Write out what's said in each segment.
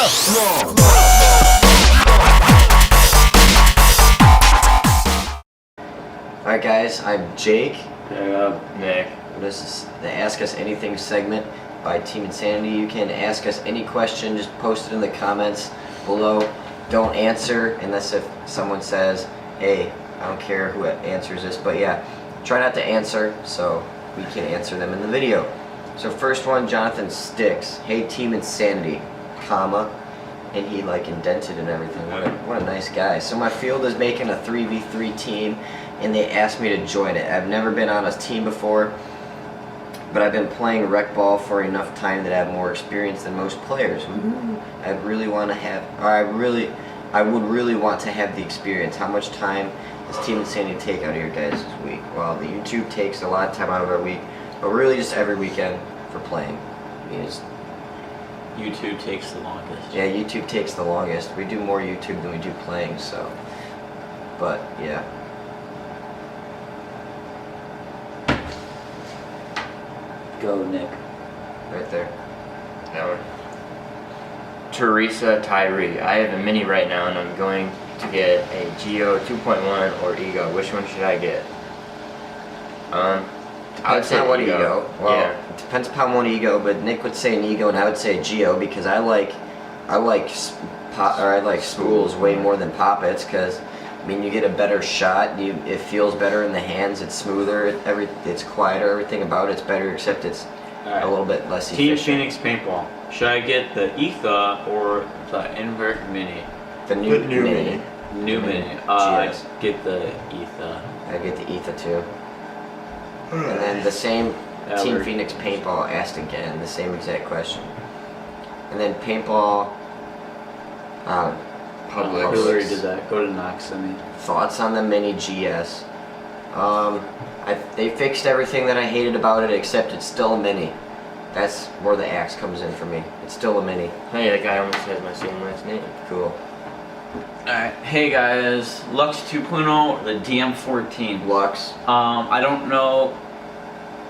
Alright guys, I'm Jake. Nick. This is the Ask Us Anything segment by Team Insanity. You can ask us any question, just post it in the comments below. Don't answer unless if someone says, hey, I don't care who answers this, but yeah, try not to answer so we can answer them in the video. So first one, Jonathan Sticks. Hey Team Insanity, comma, and he like indented and everything. What a nice guy. So my field is making a 3v3 team and they asked me to join it. I've never been on a team before, but I've been playing rec ball for enough time that I have more experience than most players. I really want to have, or I would really want to have the experience. How much time does Team Insanity take out of your guys' week? Well, the YouTube takes a lot of time out of our week, but really just every weekend for playing. YouTube takes the longest. Yeah, YouTube takes the longest. We do more YouTube than we do playing, so. But, yeah. Go, Nick. Right there. That one. Teresa Tyree. I have a mini right now and I'm going to get a Geo 2.1 or Ego. Which one should I get? I would say what Ego. Well, yeah. it depends upon what Ego, but Nick would say an Ego and I would say a Geo because I like spools way more than poppets because I mean you get a better shot. It feels better in the hands. It's smoother. It's quieter. Everything about it's better except it's a little bit less Team efficient. Phoenix Paintball. Should I get the Etha or the Invert Mini? The new mini. New Mini. GS. Get the Etha. I get the Etha too. And then the same Team Phoenix Paintball asked again, the same exact question. And then Paintball Publix. We already did that. Go to Knox, I mean. Thoughts on the Mini GS? They fixed everything that I hated about it except it's still a Mini. That's where the axe comes in for me. It's still a Mini. Hey, that guy almost has my same last name. Cool. Alright, hey guys, Lux 2.0, the DM14. Lux. I don't know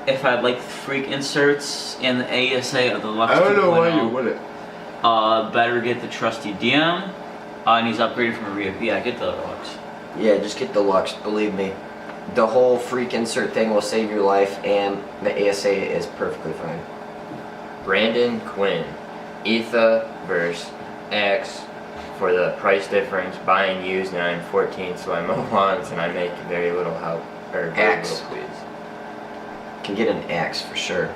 if I'd like the freak inserts and the ASA of the Lux 2.0. I don't know why you wouldn't. Better get the trusty DM, and he's upgraded from a REAP. Yeah, get the Lux. Yeah, just get the Lux, believe me. The whole freak insert thing will save your life and the ASA is perfectly fine. Brandon Quinn. Etha versus X for the price difference. Buying used and I'm 14, so I mow lawns and I make very little help. Or very Axe. little please. Can get an axe for sure.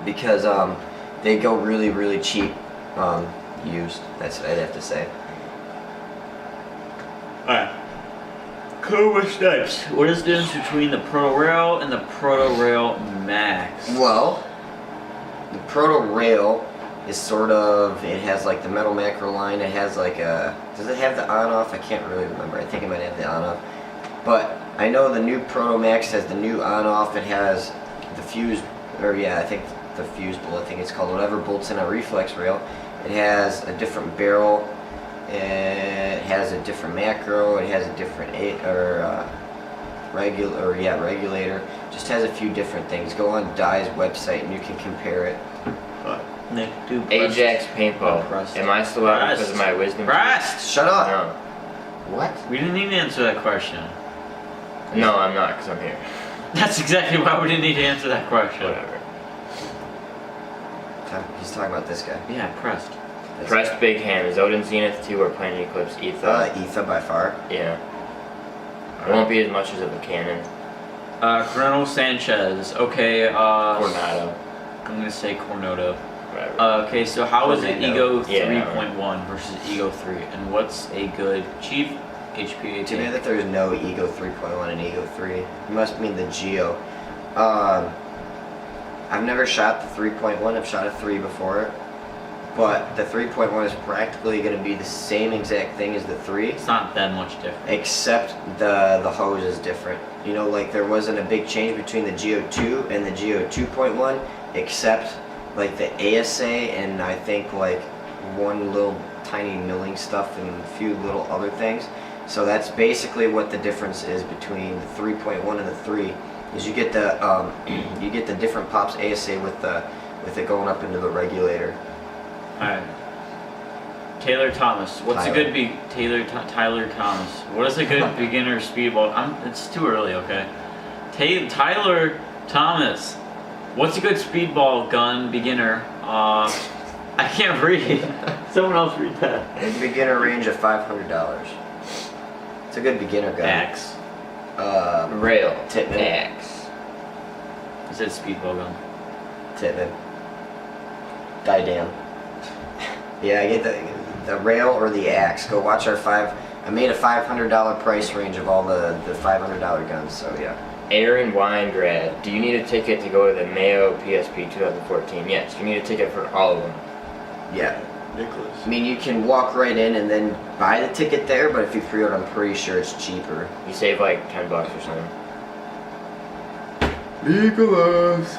Because they go really, really cheap used. That's what I'd have to say. Alright. Cobra Snipes. What is the difference between the Proto Rail and the Proto Rail Max? Well, the Proto Rail is sort of, it has like the metal macro line, it has like a, does it have the on-off? I can't really remember, I think it might have the on-off. But I know the new Proto Max has the new on-off, it has the fuse, or yeah, I think the fuse bolt, I think it's called, whatever bolts in a reflex rail. It has a different barrel, it has a different macro, it has a different regulator, just has a few different things. Go on Dye's website and you can compare it. Nick, do Ajax Paintball. Am I still out because of my wisdom? Pressed! Shut up! No. What? We didn't need to answer that question. No, I'm not because I'm here. That's exactly why we didn't need to answer that question. Whatever. He's talking about this guy. Yeah, pressed. This Pressed guy. Big Hand. Zodin Zenith 2 or Planet Eclipse Etha. Etha by far. Yeah. It won't be as much as of a cannon. Coronel Sanchez. Okay, Coronado. I'm gonna say Cornado. Whatever. Okay, so how is it Ego Yeah. 3.1 versus Ego 3? And what's a good Chief HPA To me tank? that there's no Ego 3.1 and Ego 3. You must mean the Geo. I've never shot the 3.1, I've shot a 3 before. But the 3.1 is practically going to be the same exact thing as the 3. It's not that much different. Except the hose is different. You know, like there wasn't a big change between the Geo 2 and the Geo 2.1, except like the ASA and I think like one little tiny milling stuff and a few little other things. So that's basically what the difference is between the 3.1 and the 3. Is you get the different pops ASA with it going up into the regulator. Alright. Taylor Thomas. What's a good Tyler Thomas? What is a good beginner speedball? It's too early, okay? Tyler Thomas. What's a good speedball gun beginner? I can't read. Someone else read that. Beginner range of $500. It's a good beginner gun. Axe. Rail. Titman. Axe. It said speedball gun. Titman. Didam. Yeah, I get the rail or the axe. Go watch our I made a $500 price range of all the $500 guns. So yeah. Aaron Weingrad. Do you need a ticket to go to the Mayo PSP 2014? Yes. You need a ticket for all of them. Yeah. Nicholas. I mean, you can walk right in and then buy the ticket there, but if you pre-order, I'm pretty sure it's cheaper. You save like $10 or something. Nicholas.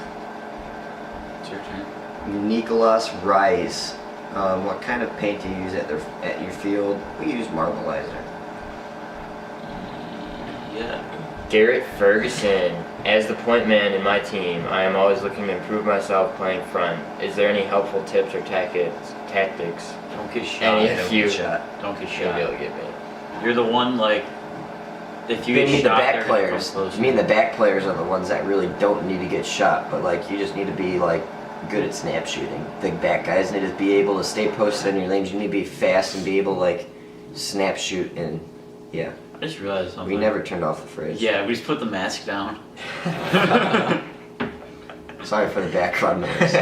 It's your turn. Nicholas Rise. What kind of paint do you use at your field? We use Marbleizer. Yeah. Garrett Ferguson. As the point man in my team, I am always looking to improve myself playing front. Is there any helpful tips or tactics? Don't get shot. Any Don't if you get shot. Don't get you'll be able shot. to get me. You're the one like. If you You get mean the shot, back they're gonna come players? close. You mean the back players are the ones that really don't need to get shot, but like you just need to be like good at snap shooting. The back guys need to be able to stay posted in your lanes. You need to be fast and be able to like snap shoot and yeah. I just realized something. We never turned off the fridge. Yeah, we just put the mask down. Sorry for the background noise.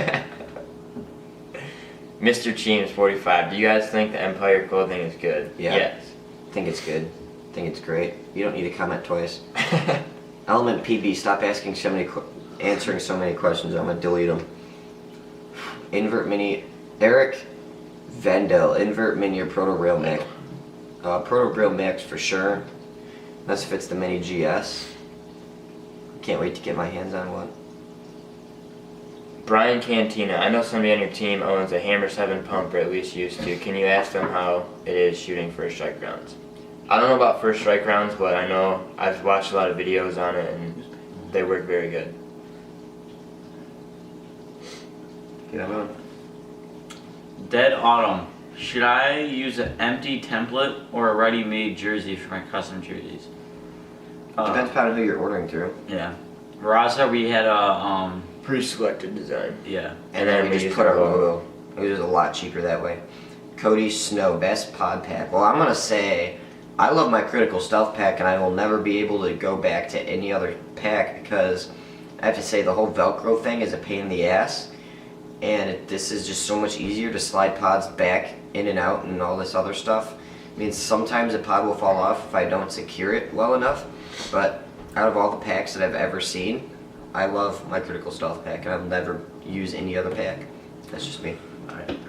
Mr. Cheems 45. Do you guys think the Empire clothing is good? Yeah. Yes. Think it's good. Think it's great. You don't need to comment twice. Element PB, stop asking answering so many questions. I'm gonna delete them. Invert Mini, Eric Vandel, Invert Mini or Proto Rail Max. Proto Rail Max for sure. Unless if it's the Mini GS. Can't wait to get my hands on one. Brian Cantina. I know somebody on your team owns a Hammer 7 pump, or at least used to. Can you ask them how it is shooting first strike rounds? I don't know about first strike rounds, but I know I've watched a lot of videos on it and they work very good. Get them on. Dead Autumn. Should I use an empty template or a ready-made jersey for my custom jerseys? Depends upon who you're ordering through. Yeah. Raza, we had a Pre-selected design. yeah. And then we we just use put our the logo. logo. It was a lot cheaper that way. Cody Snow, best pod pack. Well, I'm gonna say I love my Critical Stealth pack, and I will never be able to go back to any other pack because I have to say the whole Velcro thing is a pain in the ass, and this is just so much easier to slide pods back in and out and all this other stuff. I mean, sometimes a pod will fall off if I don't secure it well enough, but out of all the packs that I've ever seen, I love my Critical Stealth pack, and I'll never use any other pack. That's just me.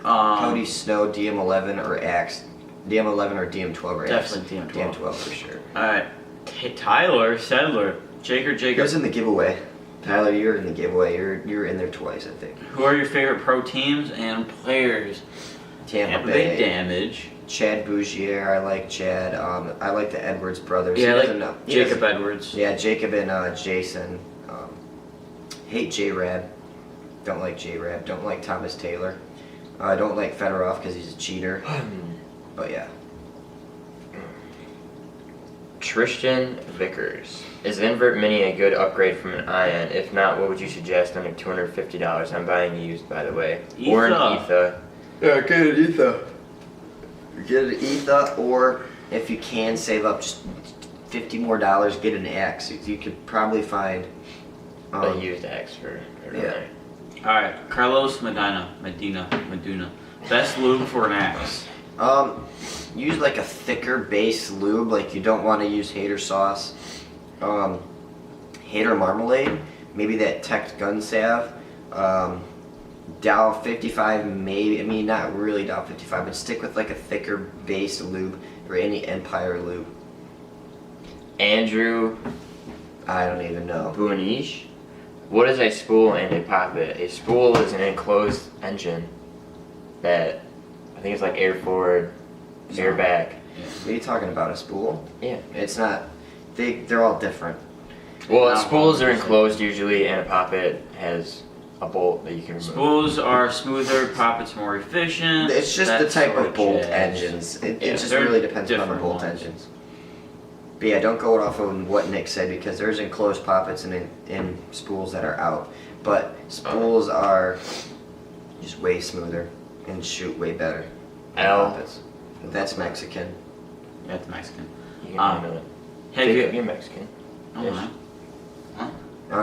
Cody Snow, DM11 or Axe. DM11 or DM12 or Axe. Definitely DM12. DM12 for sure. Alright. Tyler Sedler. Jake or He Jacob. was in the giveaway. Tyler, you're in the giveaway. You're in there twice, I think. Who are your favorite pro teams and players? Tampa Big Bay. Damage. Chad Bougier, I like Chad. I like the Edwards brothers. Yeah, I He like doesn't know. He Jacob doesn't- Edwards. Yeah, Jacob and Jason. Hate J-Rab. Don't like J-Rab. Don't like Thomas Taylor. I don't like Fedorov because he's a cheater. But yeah. Tristan Vickers. Is the Invert Mini a good upgrade from an Ion? If not, what would you suggest under $250? I'm buying used, by the way. Or an Etha. Etha. Yeah, get an Etha. Get an Etha, or if you can save up just $50 more, get an Axe. You could probably find. A used Axe for yeah. Alright, Carlos Medina. Best lube for an axe. Use like a thicker base lube, like you don't want to use Hater sauce. Hater marmalade, maybe that Tech gun salve. Dow 55, maybe, I mean not really Dow 55, but stick with like a thicker base lube or any Empire lube. Andrew I don't even know. Buonish. What is a spool and a poppet? A spool is an enclosed engine that I think it's like air forward, air back. What are you talking about, a spool? Yeah. It's not, they're all different. Well, Not spools are 100%. enclosed usually, and a poppet has a bolt that you can remove. Spools are smoother, poppets more efficient. It's just that the type sort of bolt jazz. engines. It Yeah, just they're really depends on the different bolt ones. engines. But yeah, don't go off on what Nick said because there's enclosed poppets and in spools that are out. But spools are just way smoother and shoot way better than L. poppets. That's Mexican. Yeah, it's Mexican. You can Um, handle it. Have Jacob, you? you're Mexican. Oh, Yes. my.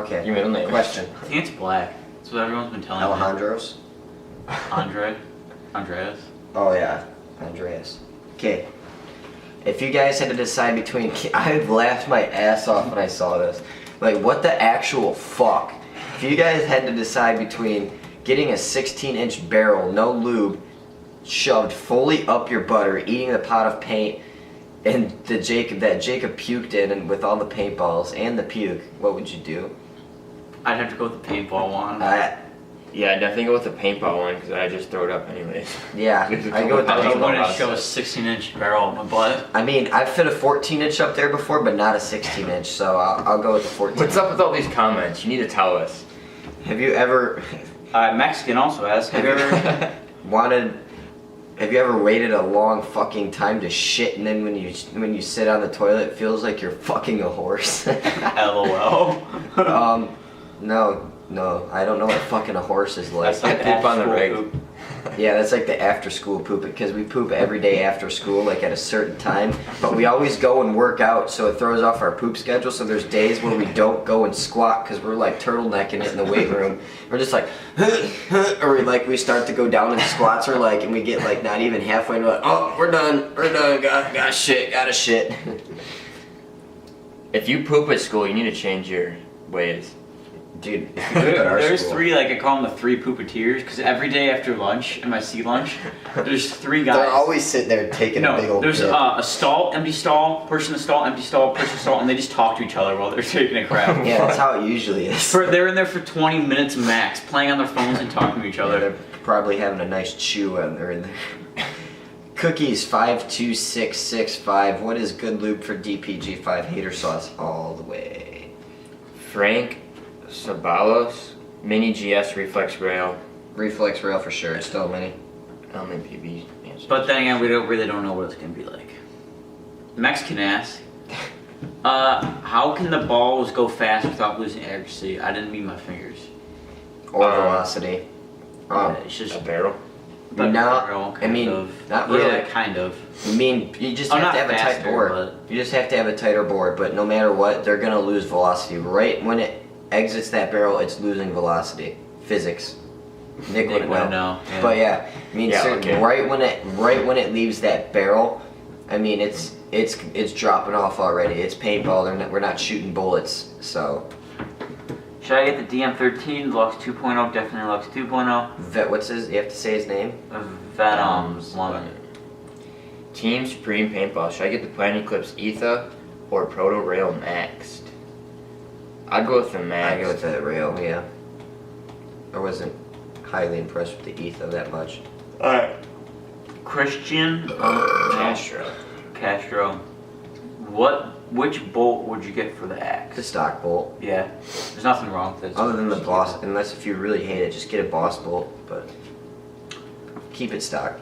Okay. Your middle name. Question. I think it's black. That's what everyone's been telling Alejandros? me. Andreas. Oh yeah, Andreas. Okay. If you guys had to decide between, I laughed my ass off when I saw this. Like, what the actual fuck? If you guys had to decide between getting a 16-inch barrel, no lube, shoved fully up your butt, or eating the pot of paint, and that Jacob puked in, and with all the paintballs and the puke, what would you do? I'd have to go with the paintball one. Yeah, I'd definitely go with the paintball one because I just throw it up anyways. Yeah, I go with the I paintball wouldn't process. shove a 16-inch barrel in my butt. I mean, I've fit a 14-inch up there before, but not a 16-inch, so I'll go with the 14. What's up with all these comments? You need to tell us. Have you ever Mexican also has. Have you ever? Have you ever waited a long fucking time to shit, and then when you sit on the toilet, it feels like you're fucking a horse? LOL. No, I don't know what fucking a horse is like. That's like I poop on the after-school reg. poop. Yeah, that's like the after school poop, because we poop every day after school, like at a certain time. But we always go and work out, so it throws off our poop schedule. So there's days where we don't go and squat because we're like turtlenecking it in the weight room. We're just like, or we start to go down in squats, or and we get like not even halfway, and we're like, oh, we're done, gotta shit. If you poop at school, you need to change your ways. Dude, if you poop at our There's school, three, I call them the three poopeteers, because every day after lunch, in my sea lunch, there's three guys. they're always sitting there taking a big old there's dip. a stall, empty stall, person in the stall, empty stall, person in the stall, and they just talk to each other while they're taking a crap. Yeah, that's how it usually is. They're in there for 20 minutes max, playing on their phones and talking to each Yeah, other. they're probably having a nice chew when they're in there. Cookies 52665. What is good lube for DPG5 hater sauce all the way? Frank Sabalos, Mini GS Reflex Rail, Reflex rail for sure. It's still many. Elman PB. Answers. But then again, we really don't know what it's gonna be like. Mexican ass. How can the balls go fast without losing accuracy? I didn't mean my fingers. Or velocity. It's just a barrel. but No, barrel, I kind mean, of. not Yeah, really. kind of. I mean, you just Oh, have not to have a tight faster, board. but- You just have to have a tighter board, but no matter what, they're gonna lose velocity. Right when it exits that barrel, it's losing velocity. Physics. Nick would know. know. Yeah. But yeah, I mean, Yeah, certain- okay. right when it leaves that barrel, I mean, it's dropping off already. It's paintball. We're not shooting bullets. So, Should I get the DM13, Lux 2.0, definitely Lux 2.0, what's his? You have to say his name. Venom's one. Team Supreme Paintball. Should I get the Planet Eclipse Etha or Proto Rail Maxed? I'd go with the Max. I go with the rail. Yeah. I wasn't highly impressed with the Etha that much. Alright. Christian Castro. Which bolt would you get for the The axe? stock bolt. Yeah, there's nothing wrong with it. Other than the boss, unless if you really hate it, just get a boss bolt. But keep it stock.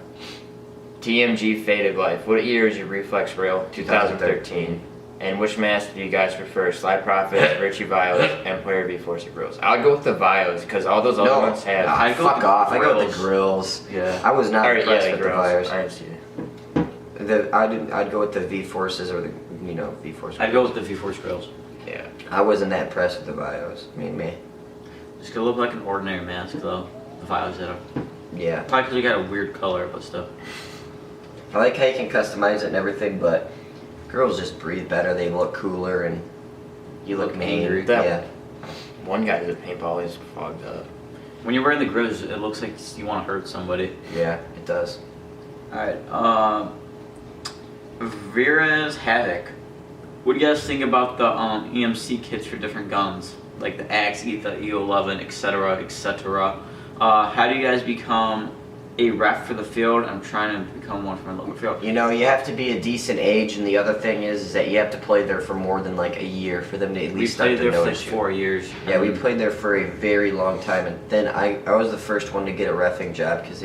TMG Faded Life. What year is your Reflex Rail? 2013. And which mask do you guys prefer? Slide Prophets, Virtue Vios, Empire V-Force, or Grills? I would go with the Vios because all those other ones have. I'd go with Fuck the off. I go with the grills. grills. Yeah. I was not Alright, impressed yeah, with the the Grills. fires. I didn't see it. I'd go with the V forces or the V force. I'd go with the V-Force grills. Yeah. I wasn't that impressed with the bios. I mean, me. It's gonna look like an ordinary mask though. The Vios that are Yeah. probably because you got a weird color but stuff. I like how you can customize it and everything, but girls just breathe better. They look cooler and you look Look mean. angry. Yeah. One guy with a paintball is fogged up. When you're wearing the grills, it looks like you want to hurt somebody. Yeah, it does. Alright, Vera's Havoc. What do you guys think about the EMC kits for different guns? Like the Axe, ETHA, EO11, etc., etc. How do you guys become a ref for the field. I'm trying to become one for my local field. You know, you have to be a decent age, and the other thing is that you have to play there for more than like a year for them to at We least start played to there for like notice you. 4 years. Yeah, we played there for a very long time, and then I was the first one to get a reffing job because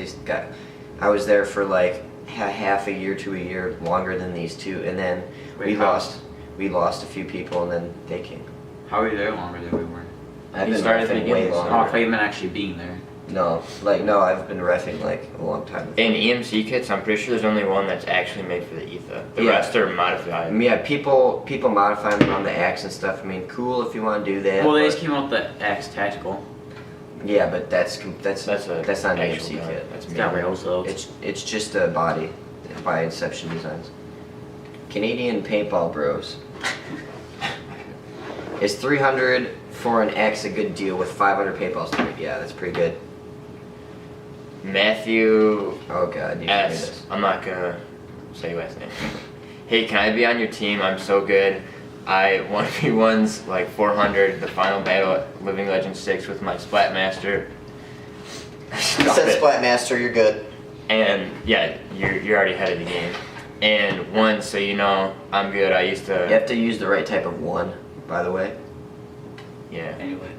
I was there for like half a year to a year longer than these two, and then Wait, we how? lost a few people, and then they came. How were you there longer than we were? I've You been started reffing thinking way so. Oh, I longer. thought you meant actually being there. No, I've been reffing like a long time. In EMC kits, I'm pretty sure there's only one that's actually made for the ETHA. The Yeah. rest are modified. Yeah, people modify them on the axe and stuff. I mean, cool if you want to do that. Well, they but- just came out with the Axe Tactical. yeah, but that's That's a not an actual AMC gun. kit. That's It's got me. rails though. It's just a body by Inception Designs. Canadian Paintball Bros. Is 300 for an X a good deal with 500 paintballs to it? Yeah, that's pretty good. Matthew Oh god, you can read S. this. I'm not gonna say your last name. Hey, can I be on your team? I'm so good. I 1v1's like 400, the final battle at Living Legend 6 with my Splatmaster. Stop it. Splatmaster, you're good. And yeah, you're already ahead of the game. And one, so you know, I'm good. I used You to. have to use the right type of one, by the way. Yeah. Anyway.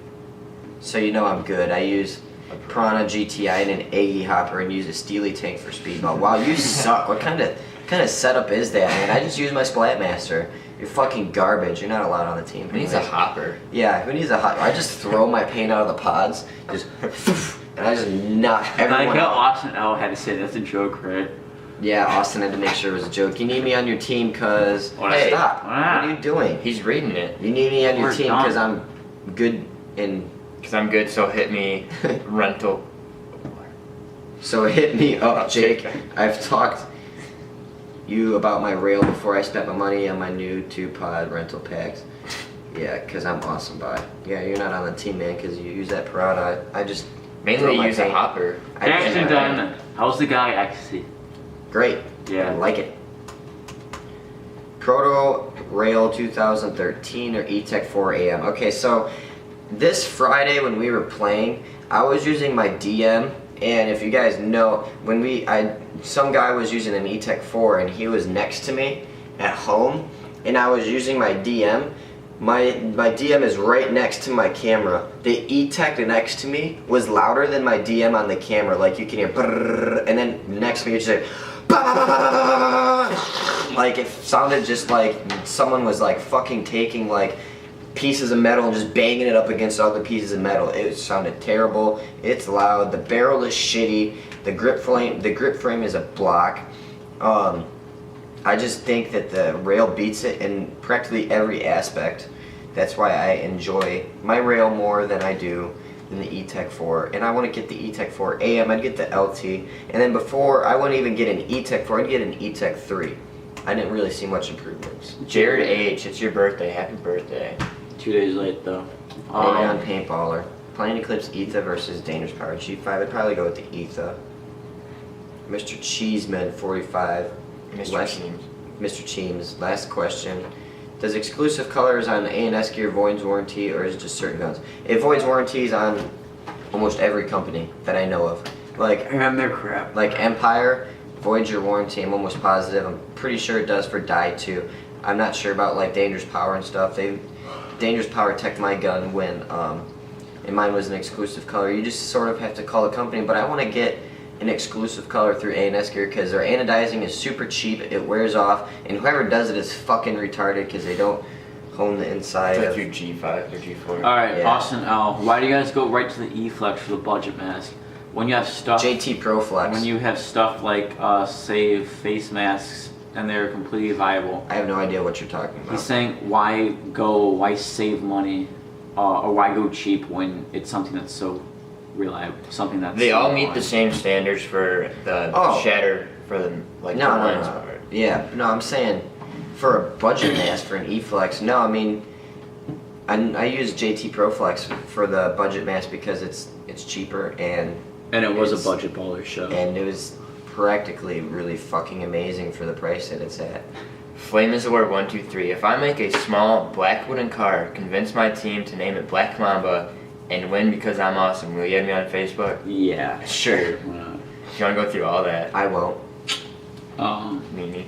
So you know I'm good. I use Piranha GTI and an AE hopper and use a Steely tank for speedball. Wow, you suck. What kind of setup is that, man? I just use my Splatmaster. You're fucking garbage. You're not allowed on the team. Who needs a Anyways. hopper? Yeah, who needs a hot? I just throw my paint out of the pods, just, and I just knock I like everyone how out. Austin L had to say that's a joke, right? Yeah, Austin had to make sure it was a joke. You need me on your team, cause Why hey, not? stop. Why not? What are you doing? He's reading it. You need me on your We're team, done. cause I'm good in. Because I'm good, so hit me. Rental. So hit me up, Oh, Jake. okay. I've talked you about my rail before I spent my money on my new 2-pod rental packs. Yeah, cause I'm awesome, bye. Yeah, you're not on the team, man, cause you use that Piranha. I just throw Mainly my use a paint. hopper. I just- Action Diamond. How's the guy Ecstasy? Great. I Yeah. like it. Proto Rail 2013 or E-Tech 4 AM. Okay, so this Friday when we were playing, I was using my DM, and if you guys know, when some guy was using an E-Tech 4 and he was next to me at home, and I was using my DM. My DM is right next to my camera. The E-Tech next to me was louder than my DM on the camera. Like you can hear, brrrr, and then next to me it's just like, bah, bah, bah, bah, bah, bah, bah. Like it sounded just like someone was like fucking taking like pieces of metal and just banging it up against other pieces of metal. It sounded terrible. It's loud. The barrel is shitty. The grip frame is a block. I just think that the rail beats it in practically every aspect. That's why I enjoy my rail more than I do than the E-Tech 4. And I want to get the E-Tech 4 AM, I'd get the LT. And then before, I wouldn't even get an E-Tech 4, I'd get an E-Tech 3. I didn't really see much improvements. Jared H, it's your birthday. Happy birthday. 2 days late though. Aeon Paintballer. Plain Eclipse ETHA versus Dangerous Power G5. I'd probably go with the ETHA. Mr. Cheeseman 45. Mr. Last- Teams. Mr. Cheems, last question. Does exclusive colors on the A&S gear voids warranty, or is it just certain guns? It voids warranties on almost every company that I know of. Like And they're crap. Empire voids your warranty. I'm almost positive. I'm pretty sure it does for die too. I'm not sure about like Dangerous Power and stuff. Dangerous Power teched my gun when and mine was an exclusive color. You just sort of have to call the company, but I want to get an exclusive color through A&S gear because their anodizing is super cheap. It wears off, and whoever does it is fucking retarded because they don't hone the inside It's of. like your G5 or G4. Alright, Yeah. Austin L. Why do you guys go right to the E-Flex for the budget mask? When you have stuff JT Pro Flex. when you have stuff like save face masks and they're completely viable. I have no idea what you're talking about. He's saying why save money or why go cheap when it's something that's so reliable, something that's They so all meet reliable. the same standards for the Oh. shatter for the like No, the no, lens no. part. Yeah, no, I'm saying for a budget mask for an E-Flex. No, I mean, I use JT Pro Flex for the budget mask because it's cheaper and And it was it's- a budget baller show. and it was practically really fucking amazing for the price that it's at. Flame is the word 123. If I make a small black wooden car, convince my team to name it Black Mamba, and win because I'm awesome, will you add me on Facebook? Yeah. Sure. Why not? If you want to go through all that, I won't. Mimi.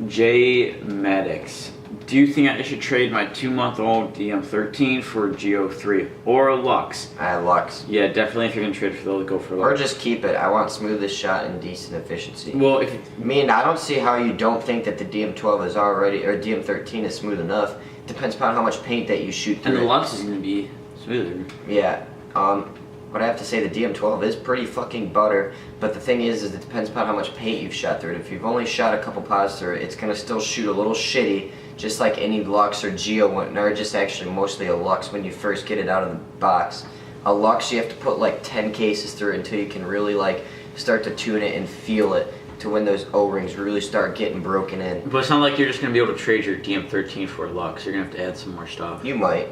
J Maddox. Do you think I should trade my 2-month-old DM13 for Geo3 or a Lux? I Lux. Yeah, definitely. If you're gonna trade for those, go for Or Lux. just keep it. I want smoothest shot and decent efficiency. Well, if I mean, I don't see how you don't think that the DM12 is already, or DM13 is smooth enough. Depends upon how much paint that you shoot and through the it. Lux is gonna be smoother. Yeah. But I have to say the DM12 is pretty fucking butter. But the thing is it depends upon how much paint you've shot through it. If you've only shot a couple pods through it, it's gonna still shoot a little shitty, just like any Lux or Geo one, or just actually mostly a Lux when you first get it out of the box. A Lux, you have to put like 10 cases through it until you can really like start to tune it and feel it to when those O-rings really start getting broken in. But it's not like you're just gonna be able to trade your DM13 for a Lux. You're gonna have to add some more stuff. You might,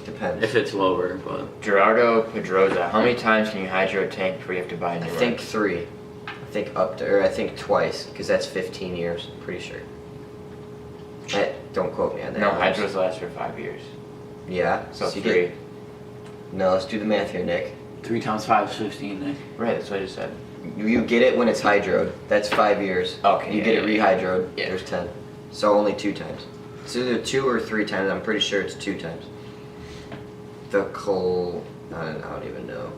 depends. If it's lower, but Gerardo Pedroza. How many times can you hydro tank before you have to buy a new I one? think 3. I think up to, or I think twice, because that's 15 years, I'm pretty sure. Don't quote me on that. No, hydros last for 5 years. Yeah, So you 3. get- no, let's do the math here, Nick. 3 times 5 is 15. Nick. Right, that's what I just said. You get it when it's hydroed. That's 5 years. Okay, You yeah, get it yeah, rehydroed. yeah. There's 10. So only 2 times. It's either 2 or 3 times. I'm pretty sure it's 2 times. The coal. I don't even know.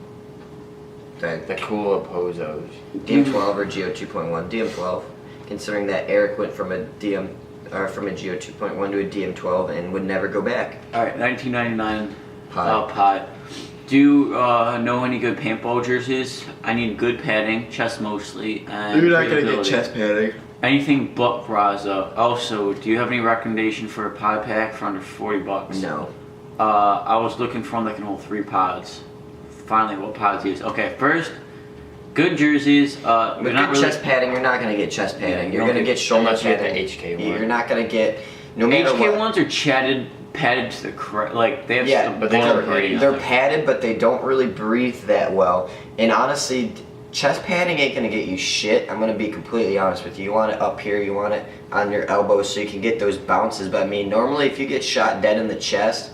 The cool Opposos. DM12 or Geo 2.1. DM12. Considering that Eric went from a DM or from a Geo 2.1 to a DM12 and would never go back. All right, 1999 Pod. pod. Do you know any good paintball jerseys? I need good padding, chest mostly, and breathability. padding. Anything but Braza. Also, do you have any recommendation for a pod pack for under $40? No. I was looking for one that can hold 3 pods. Finally, what pods use? Okay, first, good jerseys. They're With not good really. chest padding, you're not gonna get chest padding. you You're don't gonna get shoulder Unless you get the padding. HK one. You're not gonna get no matter HK what. ones are padded to the correct. Like they have Yeah, some but they ball don't padding breathe. on They're there. padded, but they don't really breathe that well. And honestly, chest padding ain't gonna get you shit. I'm gonna be completely honest with you. You want it up here, you want it on your elbows so you can get those bounces. But I mean, normally if you get shot dead in the chest,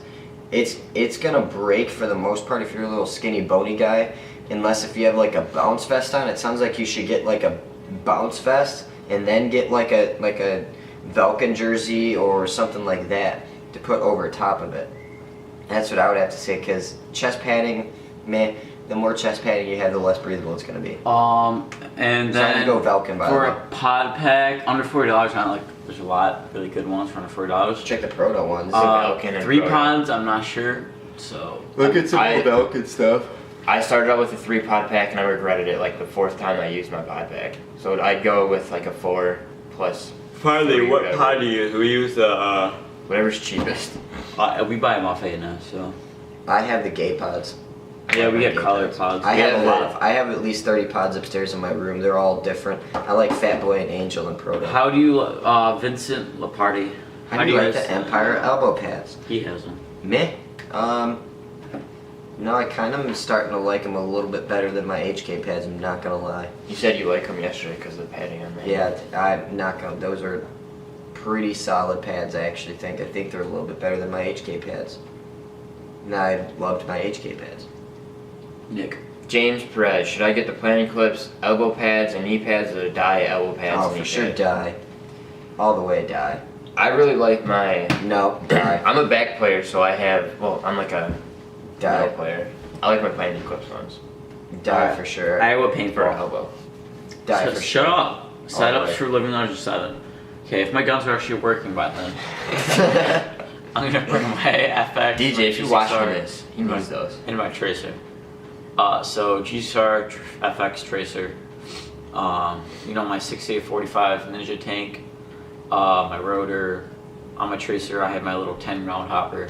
it's gonna break for the most part if you're a little skinny bony guy. Unless if you have like a bounce vest on, it sounds like you should get like a bounce vest and then get like a Vulcan jersey or something like that to put over top of it. That's what I would have to say, because chest padding, man, the more chest padding you have, the less breathable it's going to be. And So I then would go Vulcan, by the for way. a pod pack under $40, not like there's a lot really good ones for under $40. Check the Proto ones. Vulcan and 3 Proto. pods, I'm not sure. So Look at some I- old Vulcan stuff. I started out with a 3 pod pack and I regretted it like the 4th time I used my pod pack. So I'd go with like a 4 plus. finally, three, what whatever. pod do you use? We use the. Whatever's cheapest. We buy them off A&S, so. I have the gay pods. Yeah, we get Gay color pods. pods. I We have have a lot the- of. I have at least 30 pods upstairs in my room. They're all different. I like Fat Boy and Angel and Proto. How do you, Vincent Laparty? How do you like use- the Empire elbow pads? He has them. Meh. No, I kind of am starting to like them a little bit better than my HK pads. I'm not gonna lie. You said you like them yesterday because of the padding on them. Yeah, I'm not gonna. Those are pretty solid pads. I actually think. I think they're a little bit better than my HK pads. And I loved my HK pads. Nick. James Perez, should I get the planning clips, elbow pads, and knee pads, or the dye elbow pads? Oh, and for knee sure, pads? die. All the way, die. I really like my. No, die, I'm a back player, so I have. Well, I'm like a middle die, player. I like my planning clips ones die Alright. for sure. Iowa for paintball. elbow. Die Shut- for Shut sure. up. Setups way. for living large 7. Okay, if my guns are actually working by then, I'm gonna bring my FX. DJ, if you're watching this, he needs those. And my tracer. So GSR FX tracer. My 6845 Ninja tank. My rotor. On my tracer, I have my little 10 round hopper.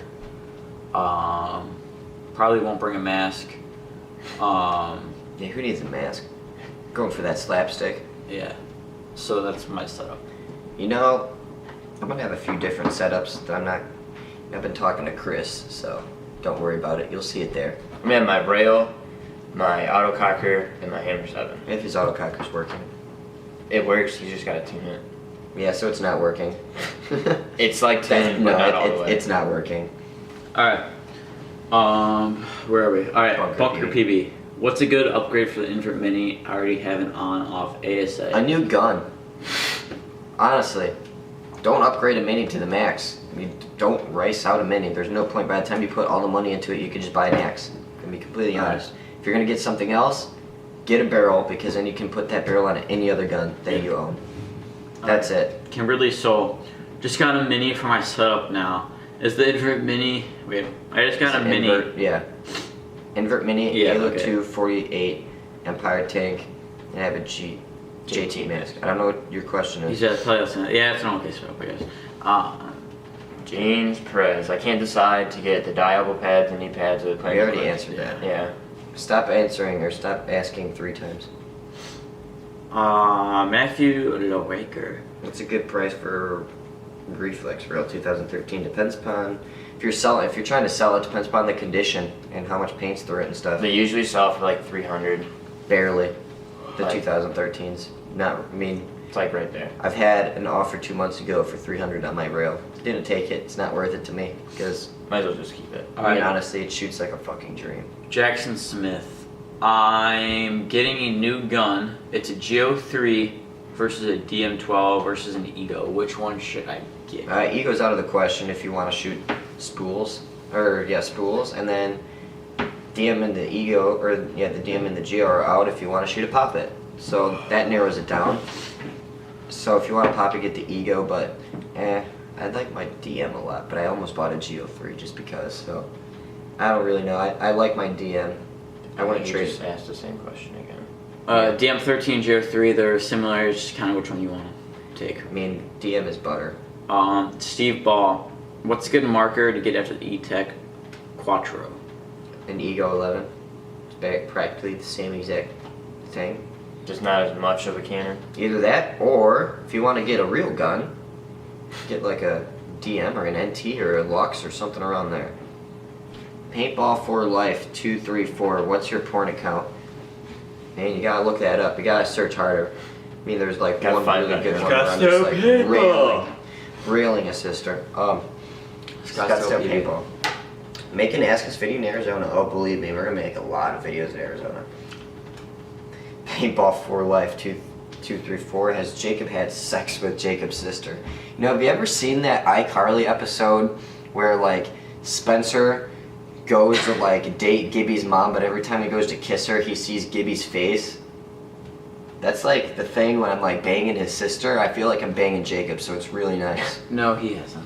Probably won't bring a mask. Yeah, who needs a mask? Going for that slapstick. Yeah. So that's my setup. You know, I'm gonna have a few different setups that I'm not. I've been talking to Chris, so don't worry about it. You'll see it there. I'm gonna have my rail, my autococker, and my hammer 7. If his autococker's working. It works, you just gotta tune it. Yeah, so it's not working. It's like tuning, no, but not all the way. it's not working. Alright. Where are we? Alright, Bunker Bunker PB. What's a good upgrade for the Invert Mini? I already have an on-off ASA. A new gun. Honestly, don't upgrade a Mini to the max. I mean, don't rice out a Mini. There's no point. By the time you put all the money into it, you could just buy an axe. To be completely honest. If you're gonna get something else, get a barrel, because then you can put that barrel on any other gun that you own. That's it. Kimberly, so just got a Mini for my setup now. Is the Invert Mini? Wait, I just got a Mini. Invert, yeah. Invert Mini, Yeah, Halo okay. 2, 48, Empire tank, and I have a JT mask. I don't know what your question He is. said, play us in it. Yeah, it's an okay setup, I guess. James Perez. I can't decide to get the dial pads and knee pads or the We already answered that. Yeah. Stop answering or stop asking 3 times. Matthew Lowaker. What's a good price for Reflex Rail 2013? Depends upon if you're trying to sell it. Depends upon the condition and how much paint's through it and stuff. They usually sell for like 300. Barely. The Like- 2013s. Not. I mean, It's like right there. I've had an offer 2 months ago for 300 on my rail. Didn't take it. It's not worth it to me because Might as well just keep it. I mean, honestly, it shoots like a fucking dream. Jackson Smith. I'm getting a new gun. It's a GO3 versus a DM12 versus an Ego. Which one should I get? Ego's out of the question if you want to shoot spools, spools, and then DM and the Ego, the DM and the Geo are out if you want to shoot a pop it. So that narrows it down. So if you want to pop it, get the Ego, but I like my DM a lot, but I almost bought a Geo3 just because. So I don't really know. I like my DM. I want to You trade. just ask the same question again. DM13 and GO3, they're similar. It's just kind of which one you want to take. I mean, DM is butter. Steve Ball. What's a good marker to get after the E-Tech Quattro? An Ego 11. It's practically the same exact thing. Just not as much of a cannon. Either that, or if you want to get a real gun, get like a DM or an NT or a Lux or something around there. Paintball for Life 234. What's your porn account? Man, you gotta look that up. You gotta search harder. I mean, there's like Gotta one find really that good guy. one where I'm just like Scottsdale railing a sister. Scottsdale Scottsdale PD. Paintball. Make an Ask Us video in Arizona. Oh, believe me, we're gonna make a lot of videos in Arizona. Paintball for Life 234. Has Jacob had sex with Jacob's sister? You know, have you ever seen that iCarly episode where like Spencer goes to like date Gibby's mom, but every time he goes to kiss her, he sees Gibby's face? That's like the thing when I'm like banging his sister. I feel like I'm banging Jacob, so it's really nice. No, he hasn't.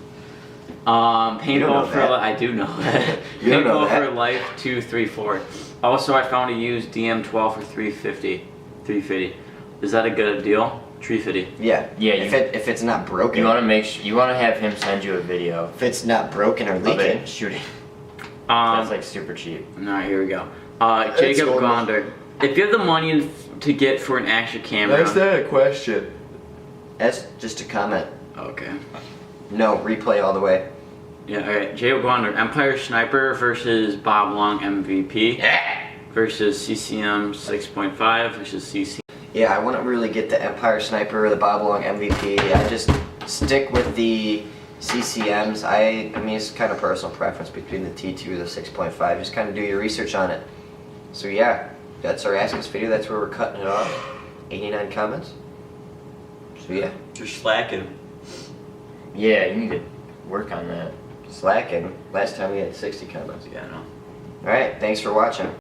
You don't know Paintball for that. I do know that. You don't know Paintball that. for Life 234. Also, I found a used DM12 for 350. 350. Is that a good deal? 350. Yeah. Yeah, If it's not broken. You want to make sure you want to have him send you a video If it's not broken or of leaking. it shooting. That's like super cheap. Alright, here we go. Jacob almost- Gonder. If you have the money to get for an action camera. That's not a question. That's just a comment. Okay. No, replay all the way. Yeah, alright. Jacob Gonder. Empire Sniper versus Bob Long MVP. Versus CCM 6.5 versus CC. Yeah, I wouldn't really get the Empire Sniper or the Bob Long MVP. I just stick with the CCMs. I mean, it's kind of personal preference between the T2 or the 6.5. Just kind of do your research on it. So yeah, that's our Ask Us video. That's where we're cutting it off. 89 comments. So yeah, You're slacking. Yeah, you need to work on that. slacking. Last time we had 60 comments. Yeah, I know. All right, thanks for watching.